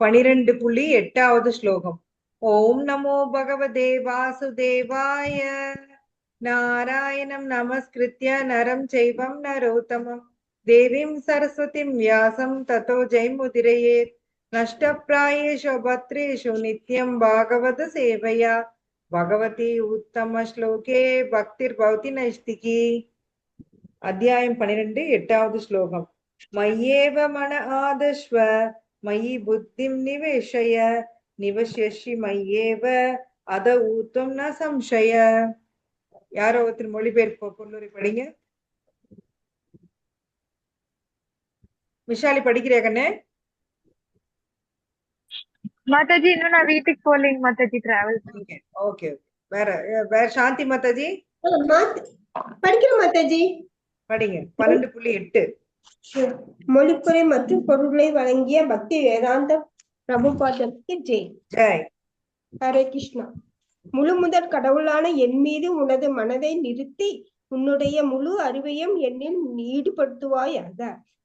12.8வது ஸ்லோகம். ஓம் நமோ பகவதே வாசுதேவாய. நாராயணம் நமஸ்கிருத்ய நரம் செய்வம் நரோத்தமம் தேவீம் சரஸ்வதிம் வியாசம் ததோ ஜெயமுதிரயேத். நஷ்டப்ராயேஷு பத்ரேஷு நித்யம் பாகவத சேவையா பகவதி உத்தம ஸ்லோகே பக்திர் பவதி நைஷ்திகி. அத்தியாயம் 12 8வது ஸ்லோகம். மய்யேவ மன ஆதஸ்வ மயி புத்திம் நிவேஷய நிவசியஷி மய்யேவ அத ஊத்தும் ந சம்சய. யாரோ ஒருத்தர் மொழிபெயர்ப்பு பொருளுரை படிங்க. விஷாலி படிக்கிறியா கண்ணே? மாதாஜி இன்னும் நான் வீட்டுக்கு போலீங்க மாதாஜி, டிராவல் ஓகே ஓகே. வேற வேற சாந்தி மாதாஜி படிக்கிறேன் மாதாஜி. படிங்க. 12.8. மொழிப்புரை மற்றும் பொருள்களை வழங்கிய பக்தி வேதாந்த பிரபுபாதத்துக்கு ஜெய் ஜெய். ஹரே கிருஷ்ணா. முழு முதற் கடவுளான என் மீது உனது மனதை நிறுத்தி உன்னுடைய முழு அறிவையும் என்னில் ஈடுபடுத்துவாயாக.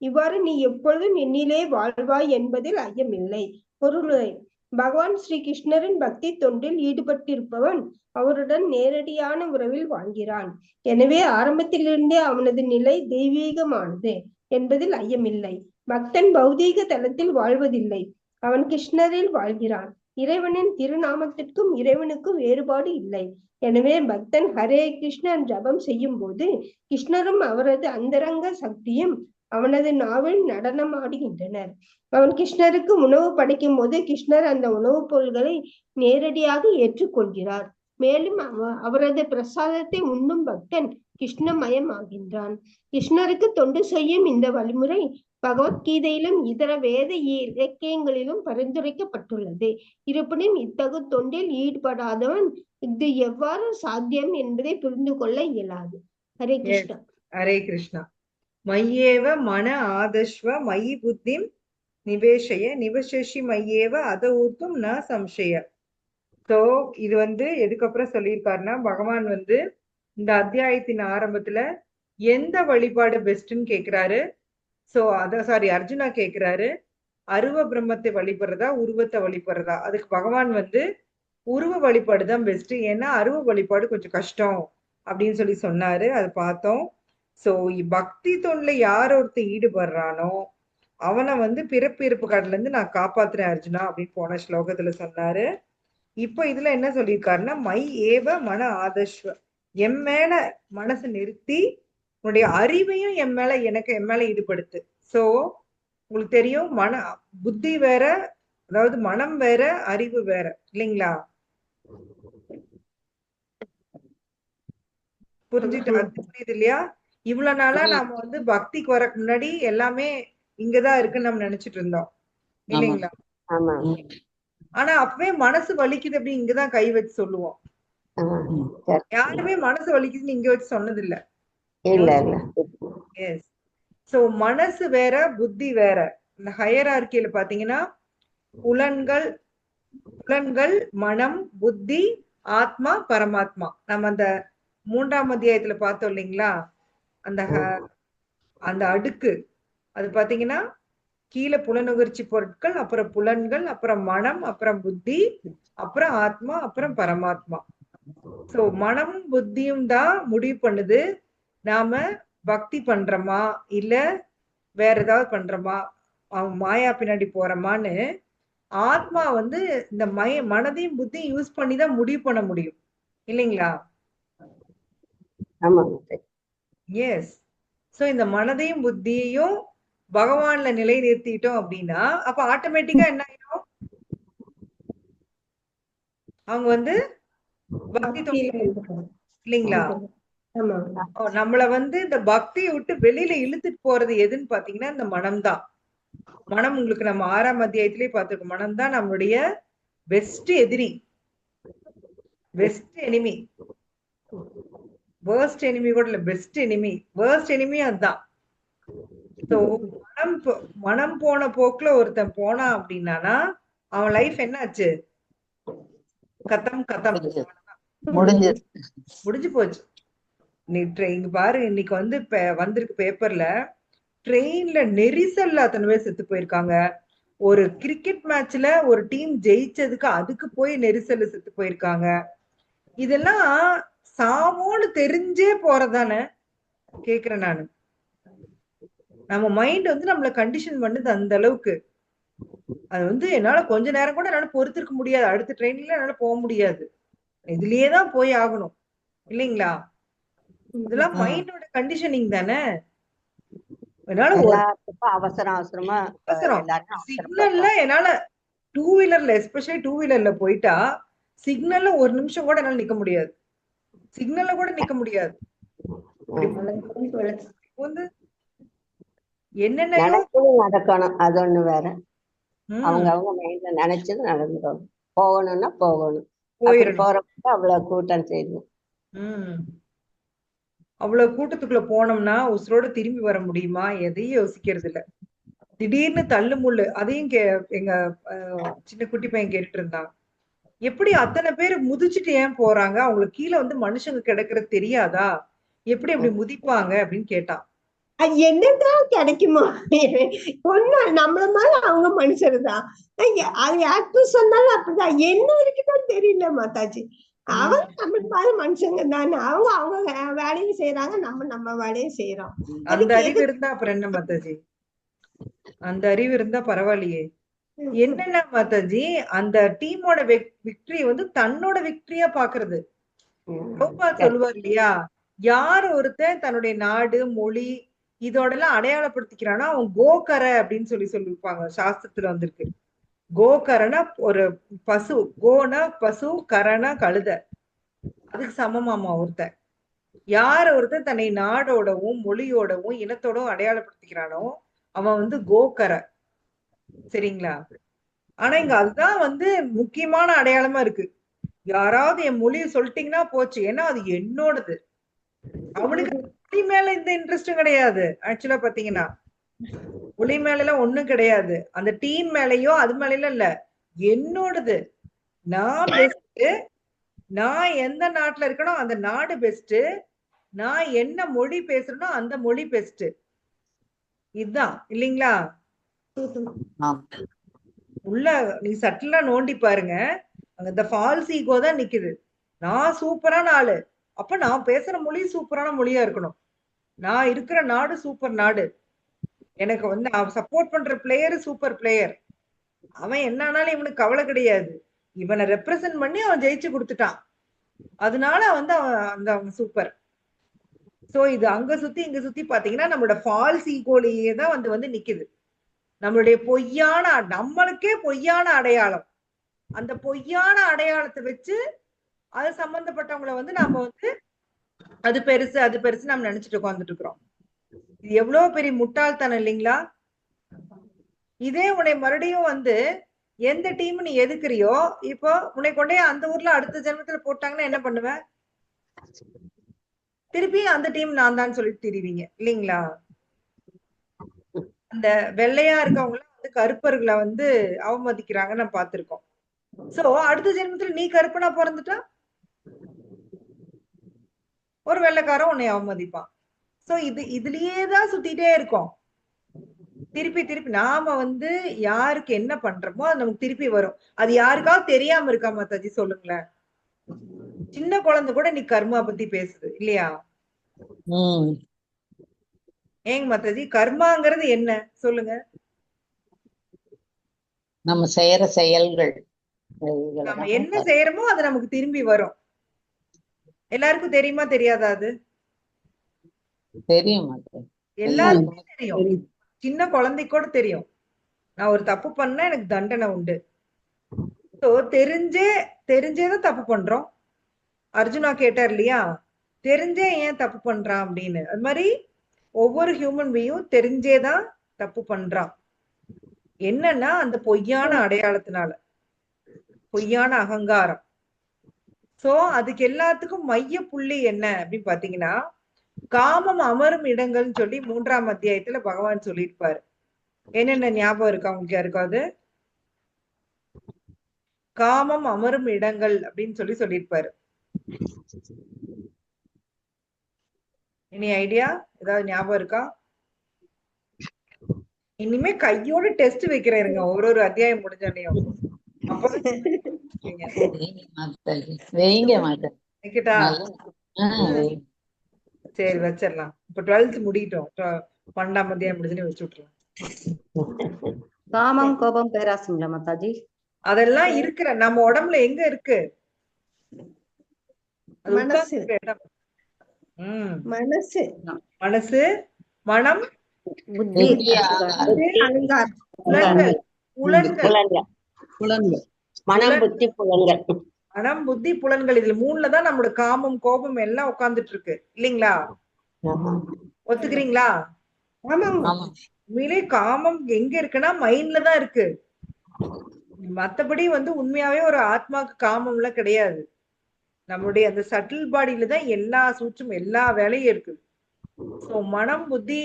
இவ்வாறு நீ எப்பொழுதும் என்னிலே வாழ்வாய் என்பதில் ஐயமில்லை. பொருளுரை: பகவான் ஸ்ரீ கிருஷ்ணரின் பக்தி தொண்டில் ஈடுபட்டிருப்பவன் அவருடன் நேரடியான உறவில் வாழ்கிறான். எனவே ஆரம்பத்திலிருந்தே அவனது நிலை தெய்வீகமானது என்பதில் ஐயமில்லை. பக்தன் பௌதீக தளத்தில் வாழ்வதில்லை, அவன் கிருஷ்ணரில் வாழ்கிறான். இறைவனின் திருநாமத்திற்கும் இறைவனுக்கும் வேறுபாடு இல்லை. எனவே பக்தன் ஹரே கிருஷ்ணன் ஜபம் செய்யும் போது கிருஷ்ணரும் அவரது அந்தரங்க சக்தியும் அவனது நாவில் நடனம் ஆடுகின்றனர். அவன் கிருஷ்ணருக்கு உணவு படைக்கும் போது கிருஷ்ணர் அந்த உணவுப் பொருள்களை நேரடியாக ஏற்றுக்கொள்கிறார். மேலும் அவரது பிரசாதத்தை உண்ணும் பக்தன் கிருஷ்ணமயம் ஆகின்றான். கிருஷ்ணருக்கு தொண்டு செய்யும் இந்த வழிமுறை பகவத்கீதையிலும் இதர வேத இலக்கியங்களிலும் பரிந்துரைக்கப்பட்டுள்ளது. இருப்பினும் இத்தகு தொண்டில் ஈடுபடாதவன் இது எவ்வாறு சாத்தியம் என்பதை புரிந்து கொள்ள இயலாது. ஹரே கிருஷ்ணா. ஹரே கிருஷ்ணா. மய்யேவ மன ஆதஸ்வ மயி புத்திம் நிவேஷய நிவசஷி மய்யேவ அத ஊத்தும் ந சம்சய. சோ இது எதுக்கப்புறம் சொல்லியிருக்காருன்னா, பகவான் இந்த அத்தியாயத்தின் ஆரம்பத்துல எந்த வழிபாடு பெஸ்ட்ன்னு கேக்குறாரு. சோ அர்ஜுனா கேக்குறாரு, அருவ பிரம்மத்தை வழிபடுறதா உருவத்தை வழிபடுறதா? அதுக்கு பகவான் உருவ வழிபாடு தான் பெஸ்ட், ஏன்னா அருவ வழிபாடு கொஞ்சம் கஷ்டம் அப்படின்னு சொல்லி சொன்னாரு. அதை பார்த்தோம். சோ பக்தி தொண்டில் யார் ஒருத்தர் ஈடுபடுறானோ அவனை பிறப்பு கடல இருந்து நான் காப்பாத்துறேன் அர்ஜுனா அப்படின்னு போன ஸ்லோகத்துல சொன்னாரு. இப்ப இதுல என்ன சொல்லியிருக்காருன்னா, மை ஏவ மன ஆதஸ்வ, என் மேல மனசு நிறுத்தி உன்னுடைய அறிவையும் என் மேல ஈடுபடுத்து. சோ உங்களுக்கு தெரியும், புத்தி வேற, அதாவது மனம் வேற, அறிவு வேற இல்லைங்களா? புரியுது இல்லையா? இவ்வளவு நாளா நாம பக்திக்கு வரக்கு முன்னாடி எல்லாமே இங்கதான் இருக்குன்னு நம்ம நினைச்சிட்டு இருந்தோம் இல்லைங்களா? ஆனா அப்பவே மனசு வலிக்குது அப்படி இங்கதான் கை வச்சு சொல்லுவோம். யாருமே மனசு வலிக்குதுன்னு இங்க வச்சு சொன்னது இல்ல. சோ மனசு வேற புத்தி வேற. இந்த ஹையரார்க்கியில பாத்தீங்கன்னா புலன்கள், மனம், புத்தி, ஆத்மா, பரமாத்மா. நம்ம அந்த 3ஆம் அத்தியாயத்துல பார்த்தோம் இல்லைங்களா? அந்த அடுக்கு அது பாத்தீங்கன்னா கீழே புலனுகர்ச்சி பொருட்கள், அப்புறம் புலன்கள், அப்புறம் மனம், அப்புறம் புத்தி, அப்புறம் ஆத்மா, அப்புறம் பரமாத்மா. சோ மனமும் புத்தியும் தான் முடிவு பண்ணுது நாம பக்தி பண்றோமா இல்ல வேற ஏதாவது பண்றோமா, மாயா பின்னாடி போறோமான்னு. ஆத்மா இந்த மனதையும் புத்தியும் யூஸ் பண்ணி தான் முடிவு பண்ண முடியும் இல்லைங்களா? எஸ். சோ இந்த மனதையும் புத்தியையும் பகவான்ல நிலை நிறுத்திட்டோம் அப்படின்னா அப்ப ஆட்டோமேட்டிக்கா என்ன ஆயிடும்? அவங்க பக்தி இல்லைங்களா? நம்மள இந்த பக்தியை விட்டு வெளியில இழுத்துட்டு போறது எதுன்னு பாத்தீங்கன்னா இந்த மனம்தான். மனம் உங்களுக்கு நம்ம 6ஆம் அத்தியாயத்திலேயே பார்த்திருக்கோம். மனம் தான் நம்மளுடைய பெஸ்ட் எதிரி, பெஸ்ட் எனிமி. வேர்ஸ்ட் எனிமி கூட இல்ல, பெஸ்ட் எனிமி. வேர்ஸ்ட் எனிமி அதுதான். மனம் போன போக்குல ஒருத்தன் போனா அப்படின்னா அவன் லைஃப் என்ன ஆச்சு? கத்தம் முடிஞ்சு போச்சு. நீ ட்ரெயின் பாரு, இன்னைக்கு வந்திருக்கு பேப்பர்ல, ட்ரெயின்ல நெரிசல்ல அத்தனை பேர் செத்து போயிருக்காங்க. ஒரு கிரிக்கெட் மேட்ச்ல ஒரு டீம் ஜெயிச்சதுக்கு அதுக்கு போய் நெரிசல் செத்து போயிருக்காங்க. இதெல்லாம் சாவோன்னு தெரிஞ்சே போறதானே கேக்குறேன் நானு. நம்ம மைண்ட் வந்து நம்மள கண்டிஷன் பண்ணுது அந்த அளவுக்கு. அது வந்து என்னால கொஞ்ச நேரம் கூட என்னால பொறுத்திருக்க முடியாது. அடுத்த ட்ரெயின்ல என்னால போக முடியாது. இதுலயே தான் போய் ஆகணும். இல்லைங்களா? இதெல்லாம் மைண்டோட கண்டிஷனிங் தானே. என்னால ஒரு எல்லாத்துக்கும் அவசரம் அவசரமா அவசரம் எல்லாரும் சிக்னல்ல அவசரப்படுறோம். என்னால டூ வீலர்ல எஸ்பெஷலி டூ வீலர்ல போயிட்டா சிக்னல்ல ஒரு நிமிஷம் கூட என்னால நிக்க முடியாது. சிக்னல்ல கூட நிக்க முடியாது. வந்து என்னென்னயோ நினைச்சது நடக்கணும், அது ஒண்ணு வேற. அவங்க ம் அவங்க மைண்ட்ல நினைச்சது நடந்துடும். போகணும்னா போகணும். அப்படி போயிடணும். போறப்ப அவ்வளவு கூட்டம் செய்யும். ம் அவ்வளவு கூட்டத்துக்குள்ள போனோம்னா உசுரோட திரும்பி வர முடியுமா? எதையும் யோசிக்கிறது இல்ல. திடீர்னு தள்ளு முள்ளு அதையும் எங்க சின்ன குட்டி பையன் கேட்டுட்டு இருந்தான். எப்படி அத்தனை பேர் முதிச்சுட்டு ஏன் போறாங்க? அவங்களுக்கு கீழே வந்து மனுஷங்க கிடக்குறது தெரியாதா? எப்படி அப்படி முதிப்பாங்க அப்படின்னு கேட்டான். அது என்னதான் கிடைக்குமா? ஒண்ணு நம்மள மாதிரி அவங்க மனுஷருதான். அது யாருக்கும் சொன்னாலும் அப்படிதான். என்ன இருக்குதான் தெரியல மாதாஜி. அவங்க நம்மள மாதிரி மனுஷங்க தானே. அவங்க அவங்க வேலையும் செய்யறாங்க, நம்ம நம்ம வேலையும் செய்யறோம். அந்த அதுக்கு அறிவு எது இருந்தா அப்புறம் என்ன மாதாஜி? அந்த அறிவு இருந்தா பரவாயில்லையே. என்னன்னா மாதாஜி அந்த டீமோட விக்டரி வந்து தன்னோட விக்டரியா பாக்குறது. கோபால் சொல்லுவார் இல்லையா? யார் ஒருத்தன் தன்னுடைய நாடு மொழி இதோட எல்லாம் அடையாளப்படுத்திக்கிறானா அவன் கோகர அப்படின்னு சொல்லிருப்பாங்க. சாஸ்திரத்துல வந்திருக்கு. கோகரனா ஒரு பசு, கோனா பசு, கரனா கழுத. அதுக்கு சமமாமா ஒருத்தன். யார் ஒருத்தன் தன்னை நாடோடவும் மொழியோடவும் இனத்தோடவும் அடையாளப்படுத்திக்கிறானோ அவன் வந்து கோகர. சரிங்களா? ஆனா இங்க அதுதான் வந்து முக்கியமான அடையாளமா இருக்கு. யாராவது என் மொழியை சொல்லிட்டீங்கன்னா போச்சு. ஏன்னா அது என்னோடது. அவனுக்கு மொழி மேல இந்த இன்ட்ரெஸ்டும் கிடையாது. ஆக்சுவலா பாத்தீங்கன்னா மொழி மேல எல்லாம் ஒண்ணும் கிடையாது. அந்த டீம் மேலயோ அது மேல இல்ல. என்னோடது. நான் பெஸ்ட். நான் எந்த நாட்டுல இருக்கனோ அந்த நாடு பெஸ்ட். நான் என்ன மொழி பேசுறேனோ அந்த மொழி பெஸ்ட். இதுதான் இல்லைங்களா? உள்ள நீ சட்டிலா நோண்டி பாருங்க. அங்க இந்த ஃபால்ஸ் ஈகோ தான் நிக்குது. நான் சூப்பரான ஆளு. அப்ப நான் பேசுற மொழி சூப்பரான மொழியா இருக்கணும். நான் இருக்கிற நாடு சூப்பர் நாடு. எனக்கு வந்து சப்போர்ட் பண்ற பிளேயர் சூப்பர் பிளேயர். அவன் என்ன ஆனாலும் இவனுக்கு கவலை கிடையாது. இவனை ரெப்ரசன்ட் பண்ணி அவன் ஜெயிச்சு கொடுத்துட்டான். அதனால வந்து அவன் சூப்பர். சோ இது அங்க சுத்தி இங்க சுத்தி பாத்தீங்கன்னா நம்மளோட ஃபால்ஸ் ஈகோலயே தான் வந்து நிக்குது. நம்மளுடைய பொய்யான நம்மளுக்கே பொய்யான அடையாளம். அந்த பொய்யான அடையாளத்தை வச்சு அது சம்பந்தப்பட்டவங்களை வந்து நாம வந்து அது பெருசு அது பெருசு நம்ம நினைச்சிட்டு உட்கார்ந்துட்டு இருக்கிறோம். இது எவ்வளவு பெரிய முட்டாள்தனம் இல்லைங்களா? இதே உன்னை மறுபடியும் வந்து எந்த டீம் நீ எதுக்குறியோ இப்போ உன்னை கொண்டே அந்த ஊர்ல அடுத்த ஜென்மத்துல போட்டாங்கன்னா என்ன பண்ணுவ? திருப்பி அந்த டீம் நான் தான் சொல்லிட்டு திரிவீங்க இல்லைங்களா? அந்த வெள்ளையா இருக்கவங்க வந்து கருப்பர்களை வந்து அவமதிக்கிறாங்க நம்ம பார்த்திருக்கோம். சோ அடுத்த ஜென்மத்துல நீ கருப்பனா பிறந்துட்டா ஒரு வெள்ளைக்காரன் உன்னை அவமதிப்பான். சோ இதுலயேதான் சுத்திட்டே இருக்கோம். திருப்பி திருப்பி நாம வந்து யாருக்கு என்ன பண்றோமோ அது நமக்கு திருப்பி வரும். அது யாருக்காவது தெரியாம இருக்கா மாதாஜி சொல்லுங்களேன்? சின்ன குழந்தை கூட நீ கர்மா பத்தி பேசுது இல்லையா? ஏங்க மாதாஜி கர்மாங்கிறது என்ன சொல்லுங்க? நம்ம செய்யற செயல்கள். நம்ம என்ன செய்யறோமோ அது நமக்கு திரும்பி வரும். எல்லாருக்கும் தெரியுமா தெரியாதா? அது தெரியும். எல்லாருக்குமே தெரியும். சின்ன குழந்தைக்கு கூட தெரியும். நான் ஒரு தப்பு பண்ணா எனக்கு தண்டனை உண்டு. சோ தெரிஞ்சேதான் தப்பு பண்றோம். அர்ஜுனா கேட்டார் இல்லையா? தெரிஞ்சே ஏன் தப்பு பண்றான் அப்படின்னு. அது மாதிரி ஒவ்வொரு ஹியூமன் பீயும் தெரிஞ்சேதான் தப்பு பண்றான். என்னன்னா அந்த பொய்யான அடையாளத்தினால, பொய்யான அகங்காரம். சோ அதுக்கு எல்லாத்துக்கும் மைய புள்ளி என்ன அப்படின்னு பாத்தீங்கன்னா காமம் அமரும் இடங்கள்னு சொல்லி 3ஆம் அத்தியாயத்துல பகவான் சொல்லியிருப்பாரு. என்னென்ன ஞாபகம் இருக்கா உங்களுக்கு யாருக்காவது? காமம் அமரும் இடங்கள் அப்படின்னு சொல்லியிருப்பாரு. இனி ஐடியா ஏதாவது ஞாபகம் இருக்கா? இனிமே கையோட டெஸ்ட் வைக்கிறேருங்க ஒரு அத்தியாயம் முடிஞ்சோடனையும். அப்பதான் சொல்லுவீங்க. வைங்க மாதாஜி, வைங்க மாதாஜி. வைக்கட்டா? வைங்க. சரி வச்சிடலாம். இப்ப 12th முடியட்டும். 12ஆம் அத்தியாயம் முடிஞ்சுன்னு வச்சு விட்டுருலாம். காமம் கோபம் பேராசைங்களா மாதாஜி? அதெல்லாம் இருக்கிற நம்ம உடம்புல எங்க இருக்கு? அது மனசு. உட்கார்ந்திருக்கிற இடம். மனசு, மனசு, மனம், புத்தி, புத்தி, அகங்காரம், புலன்கள். புலன்கள். புலன்கள். மனம் புத்தி புலன்கள். மனம் புத்தி புலன்கள். இதுல 3ல தான் நம்மளோட காமம் கோபம் எல்லாம் உட்கார்ந்துட்டு இருக்கு இல்லைங்களா? ஒத்துக்கிறீங்களா? ஆமாங்க. ஆமா. உண்மையிலே காமம் எங்க இருக்குன்னா மைண்ட்ல தான் இருக்கு. மத்தபடி உண்மையாவே ஒரு ஆத்மாக்கு காமம் எல்லாம் கிடையாது. நம்மளுடைய அந்த சட்டில் பாடியில தான் எல்லா சூட்சும் எல்லா வேலையும் இருக்கு. சோ மனம் புத்தி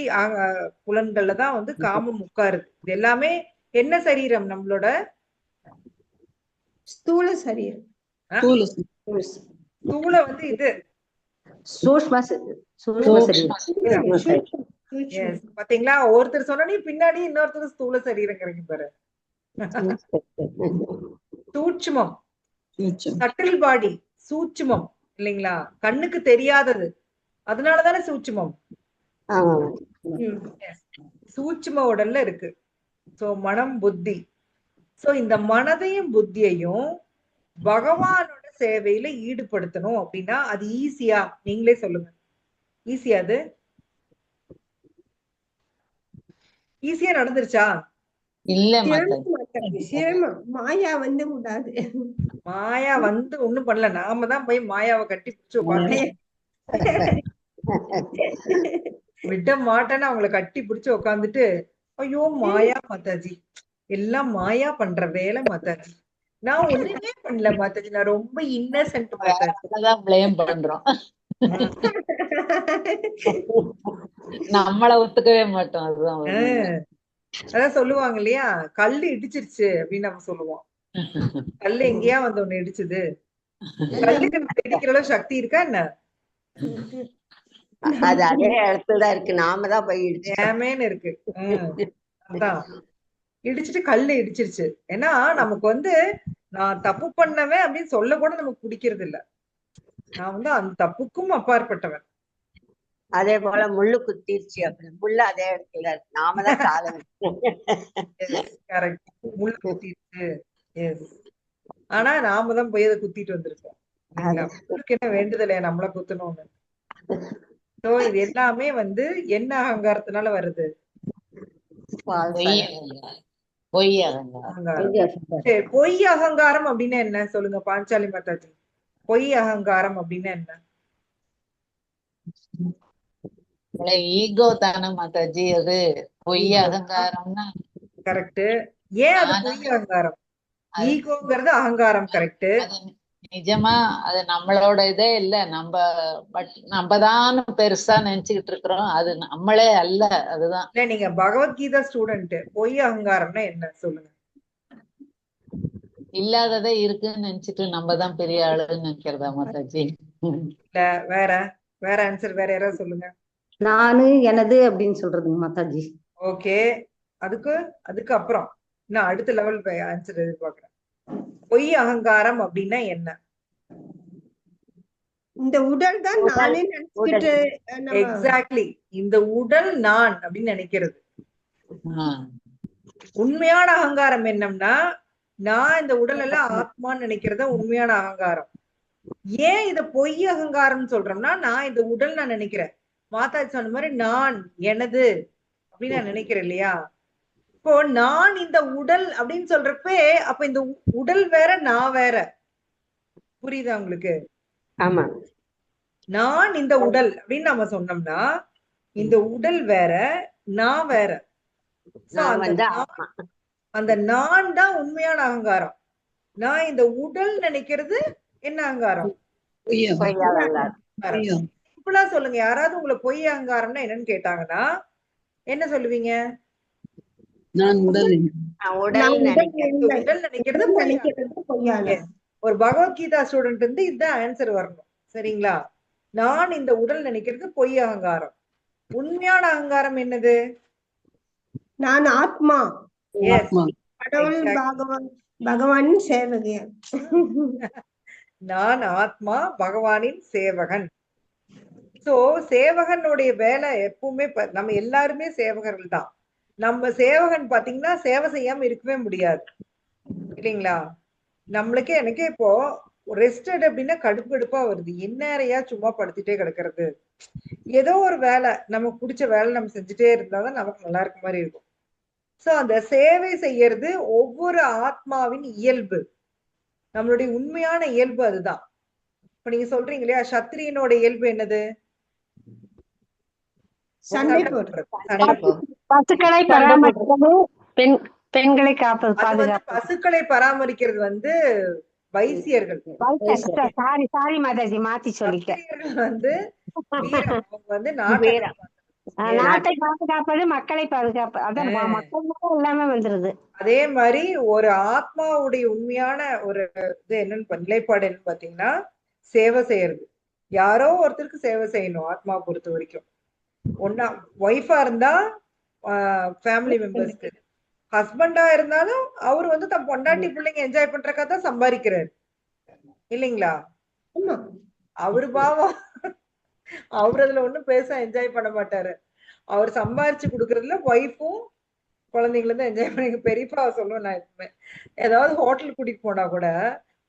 புலன்கள்ல தான் காமம் உட்காருது. இது எல்லாமே என்ன சரீரம்? நம்மளோட ஸ்தூல சரீரம். ஸ்தூல இது சூக்ஷ்ம சரீரம். Yes. பாத்தீங்களா? ஒருத்தர் சொன்னே பின்னாடி இன்னொருத்தர் ஸ்தூல சரீரங்கிறீங்க பாரு. சூட்சுமம், சட்டில் பாடி, சூட்சுமம் இல்லைங்களா? கண்ணுக்கு தெரியாதது. அதனாலதானே சூட்சுமம். சூட்சும உடல்ல இருக்கு. சோ மனம் புத்தி. சோ இந்த மனதையும் புத்தியையும் பகவானோட சேவையில ஈடுபடுத்தணும் அப்படின்னா அது ஈஸியா? நீங்களே சொல்லுங்க. ஈஸியா? அது ஈஸியா நடந்துருச்சா? இல்ல மாதாஜி. சிரமம். மாயா விடாது. மாயா ஒண்ணும் பண்ணல. நாம தான் போய் மாயாவை கட்டி பிடிச்சு உட்காந்து விட மாட்டேன்னு அவங்களை கட்டி பிடிச்சு உட்காந்துட்டு, ஐயோ மாயா மாதாஜி, எல்லாம் மாயா பண்ற வேலை மாதாஜி, நான் ஒண்ணுமே பண்ணல மாதாஜி, நான் ரொம்ப இன்னசென்ட் மாதாஜி. அதான் பிளேம் பண்றோம். நம்மள ஒத்துக்கவே மாட்டோம். அதுதான் அதான் சொல்லுவாங்க இல்லையா, கல்லு இடிச்சிருச்சு அப்படின்னு நம்ம சொல்லுவோம். கல்லு எங்கேயா ஒண்ணு இடிச்சுது? கல்லுக்கு இடிக்கிற அளவு சக்தி இருக்கா என்ன? அது அதே இடத்துலதான் இருக்கு. நாம தான் போய் ஏமேன்னு இருக்கு. அதான் இடிச்சிட்டு கல்லு இடிச்சிருச்சு. ஏன்னா நமக்கு நான் தப்பு பண்ணவன் அப்படின்னு சொல்ல கூட நமக்கு பிடிக்கிறது இல்ல. நான் அந்த தப்புக்கும் அப்பாற்பட்டவன். அதே போல முள்ளு குத்திருச்சு அப்படின்னு முள்ளு அதே இடத்துல இருக்கு. நாம தான் காலை கரெக்ட். முள்ளு குத்திருச்சு. ஆனா நாம தான் போய் அதை குத்திட்டு வந்திருக்கோம். முள்ளுக்கு என்ன வேண்டுதலையா நம்மள குத்தணும்னு? சோ இது எல்லாமே என்ன அகங்காரத்தினால வருது? பொய் அகங்காரம். சரி, பொய் அகங்காரம் அப்படின்னா என்ன சொல்லுங்க பாஞ்சாலி மாதாஜி? பொய் அகங்காரம் அப்படின்னா என்ன? ஈகோ தானே மாதாஜி அது பொய் அகங்காரம்னா? கரெக்ட். ஏன் அது பொய் அகங்காரம்? ஈகோங்கிறது அகங்காரம். கரெக்ட். நிஜமா அது நம்மளோட இதே இல்ல. நம்மதான் பெருசா நினைச்சுக்கிட்டு இருக்கிறோம். அது நம்மளே அல்ல. அதுதான். இல்ல, நீங்க பகவத்கீதா ஸ்டூடெண்ட். பொய் அகங்காரம்னா என்ன சொல்லுங்க? இல்லாததே இருக்குன்னு நினைச்சிட்டு நம்ம தான் பெரிய ஆளுன்னு நினைக்கிறதா மாதாஜி? இல்ல, வேற ஆன்சர் வேற யாராவது சொல்லுங்க. நானு எனது அப்படின்னு சொல்றதுங்க மாதாஜி. ஓகே, அதுக்கு அப்புறம் நான் அடுத்த லெவல் ஆன்சர் எதிர்பார்க்கிறேன். பொய் அகங்காரம் அப்படின்னா என்ன? இந்த உடல் தான் நானே நினைச்சிட்டு. எக்ஸாக்ட்லி, இந்த உடல் நான் அப்படின்னு நினைக்கிறது. உண்மையான அகங்காரம் என்னம்னா, நான் இந்த உடல் எல்லாம் ஆத்மான்னு நினைக்கிறத உண்மையான அகங்காரம். ஏன் இத பொய் அகங்காரம் சொல்றோம்னா, நான் இந்த உடல் நான் நினைக்கிறேன். மாதாஜி சொன்ன மாதிரி நான் எனது அப்படின்னு நான் நினைக்கிறேன் இல்லையா? இப்போ நான் இந்த உடல் அப்படின்னு சொல்றப்ப அப்ப இந்த உடல் வேற நான் வேற. புரியுதா உங்களுக்கு? ஆமா. நான் இந்த உடல் அப்படின்னு நம்ம சொன்னோம்னா இந்த உடல் வேற நான் வேற. அந்த நான் தான் உண்மையான அகங்காரம். நான் இந்த உடல் நினைக்கிறது என்ன அகங்காரம்? சிம்பிளா சொல்லுங்க. யாராவது உங்களை பொய் அகங்காரம்னா என்னன்னு கேட்டாங்கன்னா என்ன சொல்லுவீங்க? நான் உடல் நினைக்கிறது பொய்யான. ஒரு பகவத்கீதா ஸ்டூடெண்ட் இதுதான் ஆன்சர் வரணும். சரிங்களா? நான் இந்த உடல் நினைக்கிறது பொய் அகங்காரம். உண்மையான அகங்காரம் என்னது? நான் ஆத்மா எஸ், கடவுள் எக்ஸாக்ட். பகவானின் சேவகன். நான் ஆத்மா பகவானின் சேவகன். சோ சேவகனுடைய வேலை எப்பவுமே நம்ம எல்லாருமே சேவகர்கள் தான். நம்ம சேவகன் பாத்தீங்கன்னா சேவை செய்யாம இருக்கவே முடியாது இல்லைங்களா? எனக்கே இப்போ ரெஸ்டட் அப்படின்னா கடுப்பா வருது. என்னறையா சும்மா படுத்துட்டே கிடக்கிறது. ஏதோ ஒரு வேலை நமக்கு பிடிச்ச வேலை நம்ம செஞ்சுட்டே இருந்தாதான் நமக்கு நல்லா இருக்க மாதிரி இருக்கும். சோ அந்த சேவை செய்யறது ஒவ்வொரு ஆத்மாவின் இயல்பு, நம்மளுடைய உண்மையான இயல்பு அதுதான். இப்ப நீங்க சொல்றீங்க இல்லையா சத்திரியனோட இயல்பு என்னது? சண்டை போடுறது. சண்டை போடுறது. பசுக்களை பராமரிப்பது, பெண்களை காப்பது, அது வந்து பாதுகாப்பு. பசுக்களை பராமரிக்கிறது வந்து வைசியர்கள். சாரி மாதாஜி, மாத்தி சொல்லிட்டேன். சத்திரியர்கள் வந்து வீரம். அவங்க வந்து நாட்டை நாட்டை பாதுகாப்பது, மக்களை பாதுகாப்பு. அதான் மக்கள் எல்லாமே வந்துருது. அதே மாதிரி ஒரு ஆத்மாவுடைய உண்மையான ஒரு இது என்னன்னு நிலைப்பாடு என்னன்னு பாத்தீங்கன்னா சேவை செய்யறது. யாரோ ஒருத்தருக்கு சேவை செய்யணும். ஆத்மாவை பொறுத்த வரைக்கும் ஒன்னா ஒய்ஃபா இருந்தா ஃபேமிலி மெம்பர்ஸ்க்கு, ஹஸ்பண்டா இருந்தாலும் அவர் வந்து தன் பொண்டாட்டி பிள்ளைங்க என்ஜாய் பண்றக்கா தான் சம்பாதிக்கிறாரு இல்லைங்களா? அவரு பாவம், அவர் அதுல ஒண்ணும் பேச என்ஜாய் பண்ண மாட்டாரு. அவர் சம்பாரிச்சு கொடுக்கறதுல ஒய்ஃபும் குழந்தைங்களும் தான் என்ஜாய் பண்ணி. பெரியப்பா சொல்லுவேன் நான் எப்பவுமே, ஏதாவது ஹோட்டல் கூட்டிட்டு போனா கூட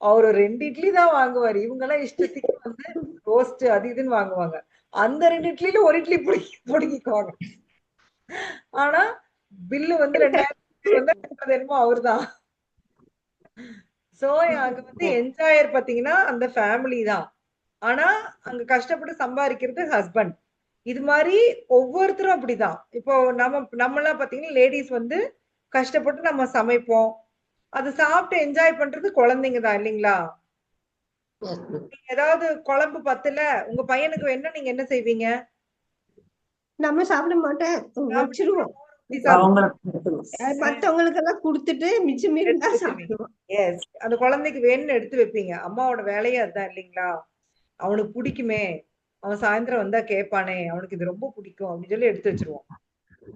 அவர் 2 இட்லி தான் வாங்குவாரு. இவங்க எல்லாம் இஷ்டத்துக்கு வந்து ரோஸ்ட் அது இதுன்னு வாங்குவாங்க. அந்த 2 இட்லியில 1 இட்லி பிடிக்குவாங்க. ஆனா பில்லு வந்து 2000 என்னமோ அவர்தான். சோ அங்க வந்து என்ஜாயர் பாத்தீங்கன்னா அந்த ஃபேமிலி தான். ஆனா அங்க கஷ்டப்பட்டு சம்பாதிக்கிறது ஹஸ்பண்ட். இது மாதிரி ஒவ்வொருத்தரும் அப்படிதான். இப்போ நம்மலாம் பாத்தீங்கன்னா லேடிஸ் வந்து கஷ்டப்பட்டு நம்ம சமைப்போம். அது சாப்பிட்டு என்ஜாய் பண்றது குழந்தைங்க தான் இல்லைங்களா? நீங்க ஏதாவது குழம்பு பத்தல உங்க பையனுக்கு வேணா நீங்க என்ன செய்வீங்க? நம்ம சாப்பிட மாட்டேன், வச்சிருவோம். மத்தவங்களுக்கு எல்லாம் குடுத்துட்டு மிச்சம் இருந்தா சாப்பிடுவோம். எஸ், அந்த குழந்தைக்கு வேணும்னு எடுத்து வைப்பீங்க. அம்மாவோட வேலையே அதுதான் இல்லைங்களா? அவனுக்கு பிடிக்குமே, அவன் சாயந்தரம் வந்தா கேட்பானே, அவனுக்கு இது ரொம்ப பிடிக்கும் அப்படின்னு சொல்லி எடுத்து வச்சிருவோம்.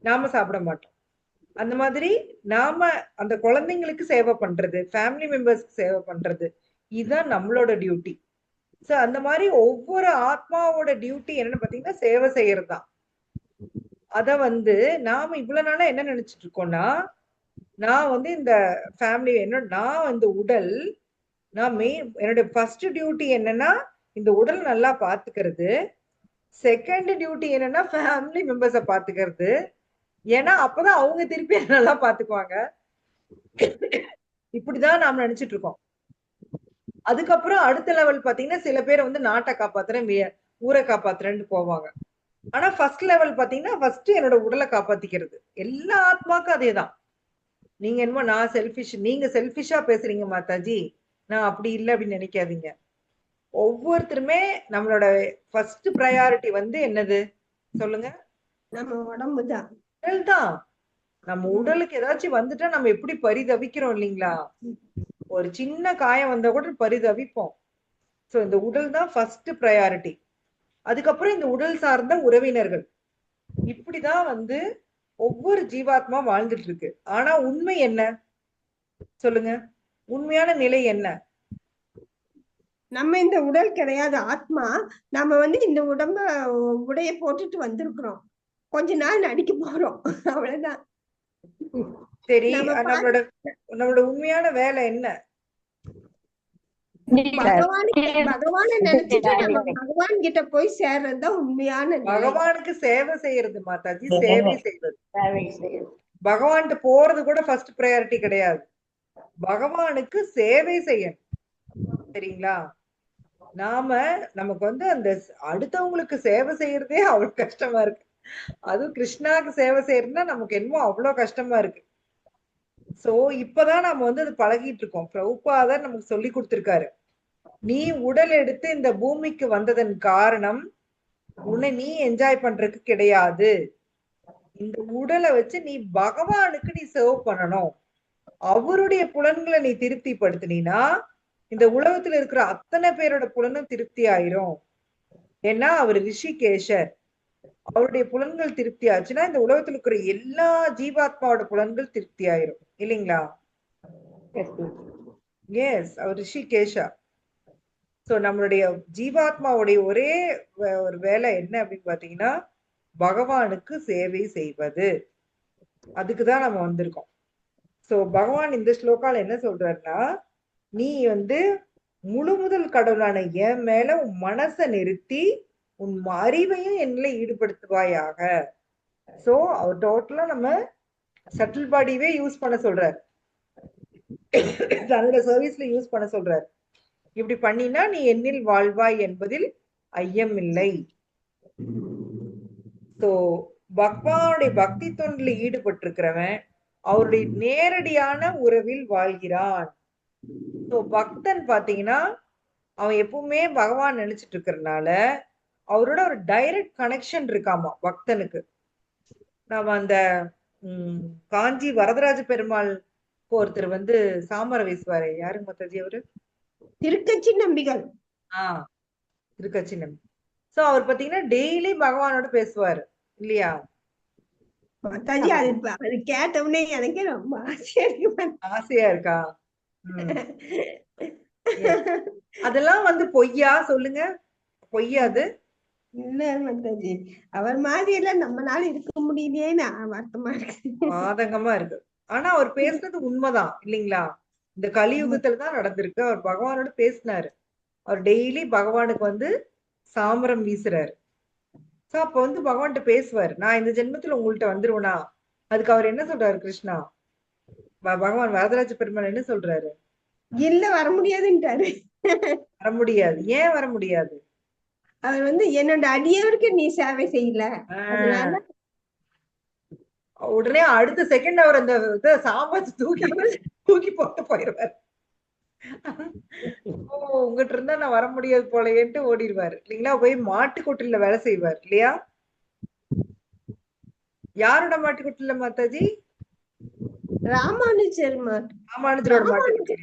நாம சாப்பிட மாட்டோம். அந்த மாதிரி நாம அந்த குழந்தைங்களுக்கு சேவை பண்றது, ஃபேமிலி மெம்பர்ஸ்க்கு சேவை பண்றது, இதுதான் நம்மளோட டியூட்டி. சோ அந்த மாதிரி ஒவ்வொரு ஆத்மாவோட டியூட்டி என்னன்னு பாத்தீங்கன்னா சேவை செய்யறதுதான். அத வந்து நாம இவ்வளவு நாளா என்ன நினைச்சிட்டு இருக்கோம்னா, நான் வந்து இந்த ஃபேமிலி நான் இந்த உடல் என்னோட ஃபர்ஸ்ட் டியூட்டி என்னன்னா இந்த உடல் நல்லா பாத்துக்கிறது. செகண்ட் டியூட்டி என்னன்னா ஃபேமிலி மெம்பர்ஸ பாத்துக்கிறது. ஏன்னா அப்பதான் அவங்க திருப்பி நல்லா பாத்துக்குவாங்க. இப்படிதான் நாம நினைச்சிட்டு இருக்கோம். அதுக்கப்புறம் அடுத்த லெவல் பாத்தீங்கன்னா சில பேர் வந்து நாட்டை காப்பாத்துறேன், ஊரை காப்பாத்துறேன்னு போவாங்க. ஆனா ஃபர்ஸ்ட் லெவல் பாத்தீங்கன்னா ஃபர்ஸ்ட் என்னோட உடலை காப்பாத்திக்கிறது. எல்லா ஆத்மாக்கும் அதேதான். நீங்க என்னமோ நான் செல்ஃபிஷ், நீங்க செல்ஃபிஷா பேசுறீங்க மாதாஜி, நான் அப்படி இல்லை அப்படின்னு நினைக்காதீங்க. ஒவ்வொருத்தருமே நம்மளோட ஃபர்ஸ்ட் ப்ரையாரிட்டி வந்து என்னது சொல்லுங்க? நம்ம உடம்பு தான். உடல் தான். நம்ம உடலுக்கு ஏதாச்சும் வந்துட்டா நம்ம எப்படி பரிதவிக்கிறோம் இல்லைங்களா? ஒரு சின்ன காயம் வந்தா கூட பரிதவிப்போம். சோ இந்த உடல் தான் ஃபர்ஸ்ட் ப்ரையாரிட்டி. அதுக்கப்புறம் இந்த உடல் சார்ந்த உறவினர்கள். இப்படிதான் வந்து ஒவ்வொரு ஜீவாத்மா வாழ்ந்துட்டு இருக்கு. ஆனா உண்மை என்ன சொல்லுங்க? உண்மையான நிலை என்ன? நம்ம இந்த உடல் கிடையாது, ஆத்மா. நம்ம வந்து இந்த உடைய போட்டுட்டு வந்திருக்கிறோம். கொஞ்ச நாள் நடிக்க போறோம், அவ்வளவுதான். சரி, நம்மளோட உண்மையான வேலை என்ன? பகவானை நினைச்சிட்டு நம்ம பகவான் கிட்ட போய் சேர்றதுதான் உண்மையான. பகவானுக்கு சேவை செய்யறது மாதாஜி, சேவை செய்வது. பகவான்கிட்ட போறது கூட ஃபர்ஸ்ட் ப்ரையாரிட்டி கிடையாது. பகவானுக்கு சேவை செய்யணும், சரிங்களா? நமக்கு வந்து அந்த அடுத்தவங்களுக்கு சேவை செய்யறதே அவ்வளவு கஷ்டமா இருக்கு. அதுவும் கிருஷ்ணாக்கு சேவை செய்யறதுன்னா நமக்கு என்னமோ அவ்வளவு கஷ்டமா இருக்கு. சோ இப்பதான் நம்ம வந்து அது பழகிட்டு இருக்கோம். பிரபுபாதர் நமக்கு சொல்லி கொடுத்திருக்காரு, நீ உடல் எடுத்து இந்த பூமிக்கு வந்ததன் காரணம் உன்னை நீ என்ஜாய் பண்றதுக்கு கிடையாது. இந்த உடலை வச்சு நீ பகவானுக்கு நீ சர்வ் பண்ணணும். அவருடைய புலன்களை நீ திருப்திப்படுத்தினா இந்த உலகத்துல இருக்கிற அத்தனை பேரோட புலனும் திருப்தி ஆயிரும். ஏன்னா அவர் ரிஷிகேஷர். அவருடைய புலன்கள் திருப்தி ஆச்சுன்னா இந்த உலகத்துல இருக்கிற எல்லா ஜீவாத்மாவோட புலன்கள் திருப்தி ஆயிரும் இல்லைங்களா? எஸ், அவர் ரிஷிகேஷா. சோ நம்மளுடைய ஜீவாத்மாவுடைய ஒரே ஒரு வேலை என்ன அப்படின்னு பாத்தீங்கன்னா பகவானுக்கு சேவை செய்வது. அதுக்குதான் நம்ம வந்திருக்கோம். சோ பகவான் இந்த ஸ்லோகால என்ன சொல்றாருன்னா, நீ வந்து முழு முதல் கடவுளான என் மேல உன் மனசை நிறுத்தி உன் அறிவையும் என்னல ஈடுபடுத்துவாயாக. சோ அவர் டோட்டலா நம்ம சட்டில் பாடியவே யூஸ் பண்ண சொல்றாரு, தன்னோட சர்வீஸ்ல யூஸ் பண்ண சொல்றாரு. இப்படி பண்ணினா நீ என்னில் வாழ்வாய் என்பதில் ஐயம் இல்லை. சோ பகவானுடைய பக்தி தொண்டில் ஈடுபட்டிருக்கிறவன் அவருடைய நேரடியான உறவில் வாழ்கிறான். சோ பக்தன் பாத்தீங்கன்னா அவன் எப்பவுமே பகவான் நினைச்சிட்டு இருக்கிறதுனால அவரோட ஒரு டைரக்ட் கனெக்ஷன் இருக்காமா பக்தனுக்கு. நாம அந்த காஞ்சி வரதராஜ பெருமாள் ஒருத்தர் வந்து சாமர வீசுவாரு, யாருங்க மாதாஜி அவரு? திருக்கச்சி நம்பிகள். திருக்கச்சி நம்பி. சோ அவர் பாத்தீங்கன்னா டெய்லி பகவானோட பேசுவாரு இல்லையா மாதாஜி? அது கேட்டவுடனே எனக்கு ரொம்ப ஆசையா இருக்கா? அதெல்லாம் வந்து பொய்யா சொல்லுங்க, பொய்யாது இல்ல மாதாஜி, அவர் மாதிரி எல்லாம் நம்மளால இருக்க முடியலையேன்னு வருத்தமா இருக்கு, ஆதங்கமா இருக்கு. ஆனா அவர் பேசுனது உண்மைதான் இல்லைங்களா? இந்த கலியுகத்துலதான் நடந்திருக்கு. அவர் பகவானோட பேசினாரு. அவர் டெய்லி பகவானுக்கு வந்து சாமரம் வீசுறாரு. சோ அப்ப வந்து பகவான்கிட்ட பேசுவாரு, நான் இந்த ஜென்மத்துல உங்கள்கிட்ட வந்துருவேனா? அதுக்கு அவர் என்ன சொல்றாரு கிருஷ்ணா? பகவான் வரதராஜ பெருமாள் என்ன சொல்றாரு? இல்ல வர முடியாதுன்ட்டாரு. வர முடியாது. ஏன் வர முடியாது? அவர் வந்து என்னோட அடியவருக்கு நீ சேவை செய்யல, அதனால உடனே அடுத்த செகண்ட் அவர் அந்த சாம்பார் தூக்கி போட்டு போயிடுவார். உங்ககிட்ட இருந்தா நான் வர முடியாது போலயேன்ட்டு ஓடிடுவாரு இல்லைங்களா? போய் மாட்டுக்கொட்டில வேலை செய்வார் இல்லையா? யாரோட மாட்டுக்கொட்டில மாதாஜி? ராமானுஜரோட மாட்டுக்கொட்டில.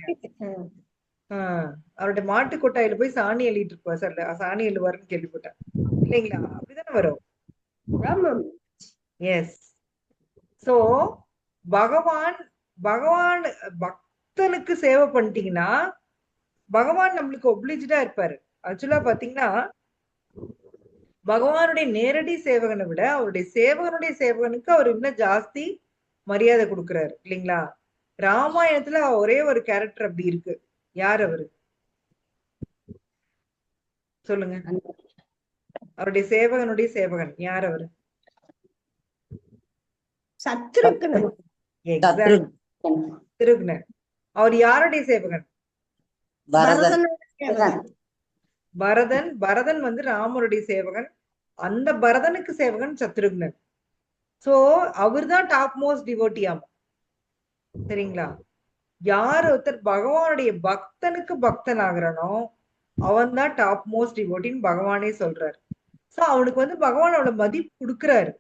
அவருடைய மாட்டு கொட்டாயில போய் சாணி அள்ளிட்டு இருப்பார் சார். சாணி அள்ளுவாருன்னு கேள்விப்பட்டேன் இல்லைங்களா? அப்படிதானே வரும். எஸ். சோ பகவான் பக்தனுக்கு சேவை பண்ணிட்டீங்கன்னா பகவான் நம்மளுக்கு ஒப்ளிஜா இருப்பாரு. ஆக்சுவலா பாத்தீங்கன்னா பகவானுடைய நேரடி சேவகனை விட அவருடைய சேவகனுடைய சேவகனுக்கு அவர் இன்னும் ஜாஸ்தி மரியாதை கொடுக்கிறாரு இல்லைங்களா? ராமாயணத்துல ஒரே ஒரு கேரக்டர் அப்படி இருக்கு. யார் அவரு சொல்லுங்க? அவருடைய சேவகனுடைய சேவகன் யார் அவரு? சத்ருக்னன். அவர் யாருடைய சேவகன்? பரதன் வந்து ராமருடைய சேவகன். அந்த பரதனுக்கு சேவகன் சத்ருக்னன். சோ அவர்தான் டாப் மோஸ்ட் டிவோட்டியாம். சரிங்களா? யார் ஒருத்தர் பகவானுடைய பக்தனுக்கு பக்தன் ஆகுறானோ அவன் தான் டாப் மோஸ்ட் டிவோட்டின்னு பகவானே சொல்றாரு. சோ அவனுக்கு வந்து பகவான் அவ்வளவு மதிப்பு கொடுக்குறாரு,